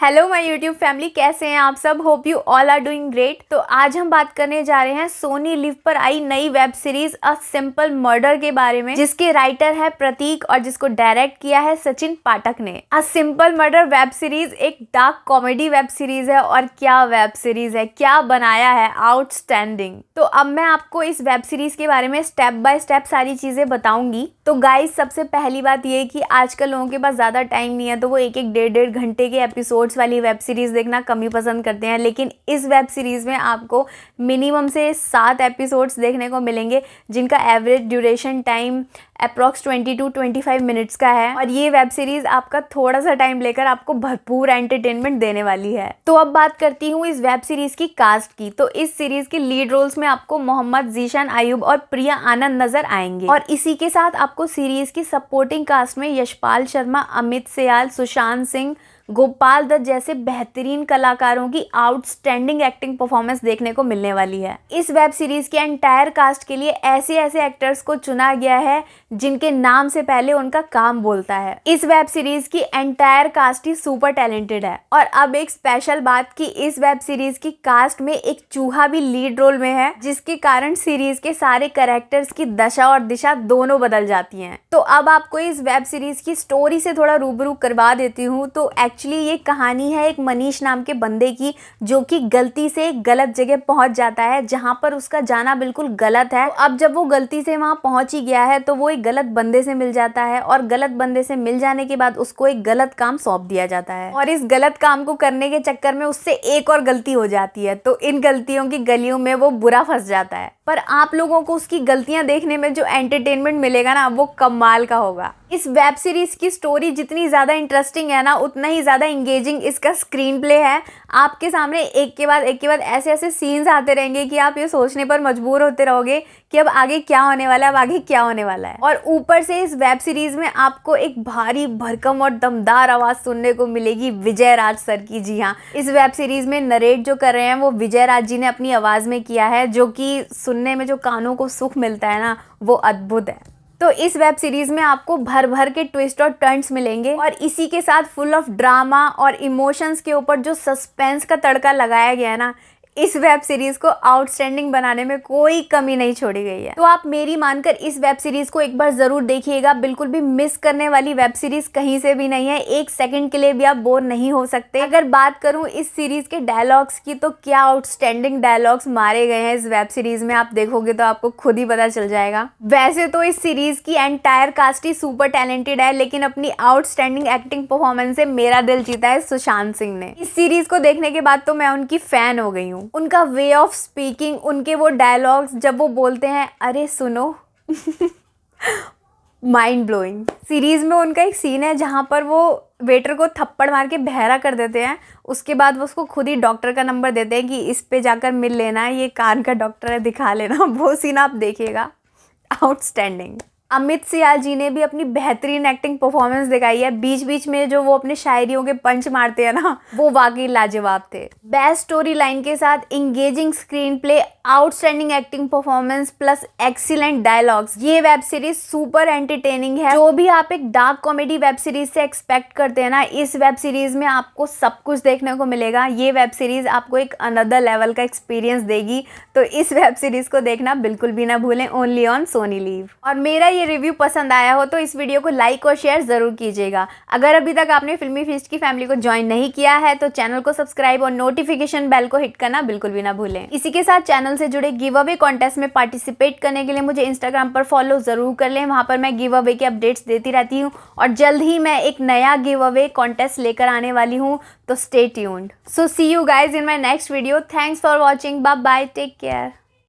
Hello my YouTube family, कैसे हैं आप सब। Hope you all are doing great. तो आज हम बात करने जा रहे हैं सोनी लिव पर आई नई web series a simple murder के बारे में, जिसके राइटर है प्रतीक और जिसको डायरेक्ट किया है सचिन पाठक ने। A simple murder web series एक डार्क कॉमेडी वेब सीरीज है और क्या वेब सीरीज है, क्या बनाया है, आउटस्टैंडिंग। तो अब मैं आपको इस वेब सीरीज के बारे में स्टेप बाय स्टेप सारी चीजें बताऊंगी। तो गाइस, सबसे पहली बात ये कि आजकल लोगों के पास ज्यादा टाइम नहीं है, तो वो एक डेढ़ घंटे के एपिसोड वाली वेब सीरीज देखना कम ही पसंद करते हैं। लेकिन इस वेब सीरीज में आपको मिनिमम से 7 एपिसोड्स देखने को मिलेंगे, जिनका average duration time approx 20 to 25 minutes का है। और ये वेब सीरीज आपका थोड़ा सा टाइम लेकर आपको भरपूर एंटरटेनमेंट देने वाली है। तो अब बात करती हूँ इस वेब सीरीज की कास्ट की। तो इस सीरीज के लीड रोल्स में आपको मोहम्मद जीशान अयूब और प्रिया आनंद नजर आएंगे। और इसी के साथ आपको सीरीज की सपोर्टिंग कास्ट में यशपाल शर्मा, अमित सियाल, सुशांत सिंह, गोपाल दत्त जैसे बेहतरीन कलाकारों की आउटस्टैंडिंग एक्टिंग परफॉर्मेंस देखने को मिलने वाली है। इस वेब सीरीज के एंटायर कास्ट के लिए ऐसे एक्टर्स को चुना गया है जिनके नाम से पहले उनका काम बोलता है। इस वेब सीरीज की एंटायर कास्ट ही सुपर टैलेंटेड है। और अब एक स्पेशल बात कि इस वेब सीरीज की कास्ट में एक चूहा भी लीड रोल में है, जिसके कारण सीरीज के सारे कैरेक्टर्स की दशा और दिशा दोनों बदल जाती हैं। तो अब आपको इस वेब सीरीज की स्टोरी से थोड़ा रूबरू करवा देती हूँ। तो एक्चुअली ये कहानी है एक मनीष नाम के बंदे की, जो कि गलती से एक गलत जगह पहुंच जाता है, जहां पर उसका जाना बिल्कुल गलत है। अब जब वो गलती से वहां पहुंच ही गया है, तो वो एक गलत बंदे से मिल जाता है और गलत बंदे से मिल जाने के बाद उसको एक गलत काम सौंप दिया जाता है। और इस गलत काम को करने के चक्कर में उससे एक और गलती हो जाती है। तो इन गलतियों की गलियों में वो बुरा फंस जाता है। पर आप लोगों को उसकी गलतियां देखने में जो एंटरटेनमेंट मिलेगा ना, वो कमाल का होगा। इस वेब सीरीज की स्टोरी जितनी ज्यादा इंटरेस्टिंग है ना, उतना ही ज्यादा इंगेजिंग इसका स्क्रीन प्ले है। आपके सामने एक के बाद ऐसे सीन्स आते रहेंगे कि आप ये सोचने पर मजबूर होते रहोगे कि अब आगे क्या होने वाला है, अब आगे क्या होने वाला है। और ऊपर से इस वेब सीरीज में आपको एक भारी भरकम और दमदार आवाज सुनने को मिलेगी विजय राज सर की। जी हाँ, इस वेब सीरीज में नरेट जो कर रहे हैं वो विजय राज जी ने अपनी आवाज में किया है, जो कि सुनने में जो कानों को सुख मिलता है ना, वो अद्भुत है। तो इस वेब सीरीज में आपको भर के ट्विस्ट और टर्न्स मिलेंगे। और इसी के साथ फुल ऑफ ड्रामा और इमोशंस के ऊपर जो सस्पेंस का तड़का लगाया गया है ना, इस वेब सीरीज को आउटस्टैंडिंग बनाने में कोई कमी नहीं छोड़ी गई है। तो आप मेरी मानकर इस वेब सीरीज को एक बार जरूर देखिएगा। बिल्कुल भी मिस करने वाली वेब सीरीज कहीं से भी नहीं है। एक सेकंड के लिए भी आप बोर नहीं हो सकते। अगर बात करूं इस सीरीज के डायलॉग्स की, तो क्या आउटस्टैंडिंग डायलॉग्स मारे गए हैं इस वेब सीरीज में, आप देखोगे तो आपको खुद ही पता चल जाएगा। वैसे तो इस सीरीज की एंटायर कास्ट ही सुपर टैलेंटेड है, लेकिन अपनी आउटस्टैंडिंग एक्टिंग परफॉर्मेंस से मेरा दिल जीता है सुशांत सिंह ने। इस सीरीज को देखने के बाद तो मैं उनकी फैन हो गई हूँ। उनका वे ऑफ स्पीकिंग, उनके वो डायलॉग्स जब वो बोलते हैं, अरे सुनो माइंड ब्लोइंग। सीरीज में उनका एक सीन है जहां पर वो वेटर को थप्पड़ मार के बहरा कर देते हैं। उसके बाद वो उसको खुद ही डॉक्टर का नंबर देते हैं कि इस पे जाकर मिल लेना, ये कान का डॉक्टर है, दिखा लेना। वो सीन आप देखिएगा, आउटस्टैंडिंग। अमित सियाल जी ने भी अपनी बेहतरीन एक्टिंग परफॉर्मेंस दिखाई है। बीच में जो वो अपने शायरियों के पंच मारते हैं ना, वो वाकई लाजवाब थे। बेस्ट स्टोरी लाइन के साथ engaging screen play, outstanding acting performance plus excellent dialogues, ये वेब सीरीज सुपर एंटरटेनिंग है। जो भी आप एक डार्क कॉमेडी वेब सीरीज से एक्सपेक्ट करते हैं ना, इस वेब सीरीज में आपको सब कुछ देखने को मिलेगा। ये वेब सीरीज आपको एक अनदर लेवल का एक्सपीरियंस देगी। तो इस वेब सीरीज को देखना बिल्कुल भी ना भूलें, ओनली ऑन सोनी लिव। और मेरा ये रिव्यू पसंद आया हो तो इस वीडियो को लाइक और शेयर जरूर कीजिएगा। अगर अभी तक आपने फिल्मी फीस्ट की फैमिली को ज्वाइन नहीं किया है, तो चैनल को सब्सक्राइब और नोटिफिकेशन बेल को हिट करना बिल्कुल भी ना भूलें। इसी के साथ चैनल से जुड़े गिव अवे कॉन्टेस्ट में पार्टिसिपेट करने के लिए मुझे इंस्टाग्राम पर फॉलो जरूर कर लें। वहां पर मैं गिव अवे के अपडेट्स देती रहती हूँ और जल्द ही मैं एक नया गिव अवे कॉन्टेस्ट लेकर आने वाली हूँ। तो stay tuned. So see you guys in my next video. Thanks for watching. Bye bye, take care.